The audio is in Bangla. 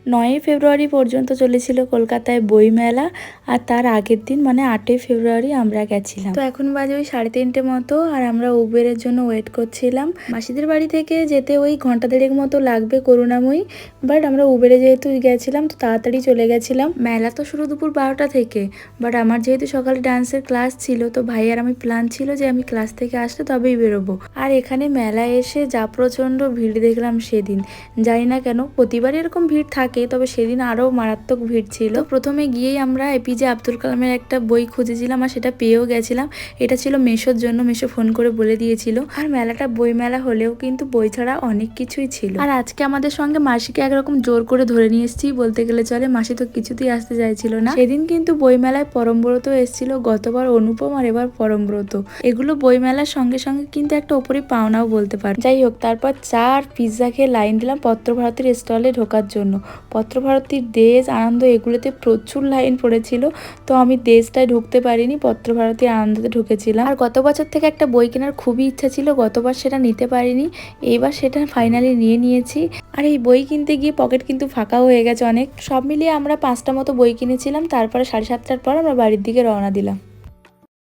9ই ফেব্রুয়ারি পর্যন্ত চলেছিল কলকাতায় বইমেলা, আর তার আগের দিন মানে 8ই ফেব্রুয়ারি আমরা গেছিলাম। তো এখন বাজে ওই 3:30 মতো, আর আমরা উবেরের জন্য ওয়েট করছিলাম। মাসিদের বাড়ি থেকে যেতে ওই ঘন্টা দেড়েক মতো লাগবে করুণাময়ী, বাট আমরা উবেরে যেহেতু গেছিলাম তো তাড়াতাড়ি চলে গেছিলাম। মেলা তো শুরু দুপুর 12টা থেকে, বাট আমার যেহেতু সকালে ডান্সের ক্লাস ছিল তো ভাই আর আমি প্ল্যান ছিল যে আমি ক্লাস থেকে আসলে তবেই বেরোবো। আর এখানে মেলায় এসে যা প্রচণ্ড ভিড় দেখলাম সেদিন, জানি না কেন প্রতিবার এরকম ভিড় থাকে, তবে সেদিন আরও মারাত্মক ভিড় ছিল। প্রথমে গিয়েই আমরা এপিজে আব্দুল কালামের একটা বই খুঁজেছিলাম আর সেটা পেয়েও গেছিলাম। এটা ছিল মেশোর জন্য, মেশো ফোন করে বলে দিয়েছিল। আর মেলাটা বই মেলা হলেও কিন্তু বই ছাড়া অনেক কিছুই ছিল। আর আজকে আমাদের সঙ্গে মাসিকে একরকম জোর করে ধরে নিয়ে এসেছি বলতে গেলে চলে, মাসি তো কিছুতেই আসতে চাইছিল না। সেদিন কিন্তু বই মেলায় পরমব্রত এসেছিল, গতবার অনুপম আর এবার পরমব্রত। এগুলো বই মেলার সঙ্গে সঙ্গে কিন্তু একটা ওপরে পাওনাও বলতে পারো। যাই হোক, তারপর চা আর পিৎজা খেয়ে লাইন দিলাম পত্রভারতীর স্টলে ঢোকার জন্য। পত্রভারতীর দেশ, আনন্দ এগুলোতে প্রচুর লাইন পড়েছিল, তো আমি দেশটায় ঢুকতে পারিনি, পত্রভারতী আনন্দতে ঢুকেছিলাম। আর গত বছর থেকে একটা বই কেনার খুবই ইচ্ছা ছিল, গতবার সেটা নিতে পারিনি, এইবার সেটা ফাইনালি নিয়ে নিয়েছি। আর এই বই কিনতে গিয়ে পকেট কিন্তু ফাঁকা হয়ে গেছে অনেক। সব মিলিয়ে আমরা 5টা মতো বই কিনেছিলাম, তারপরে 7:30টার পর আমরা বাড়ির দিকে রওনা দিলাম।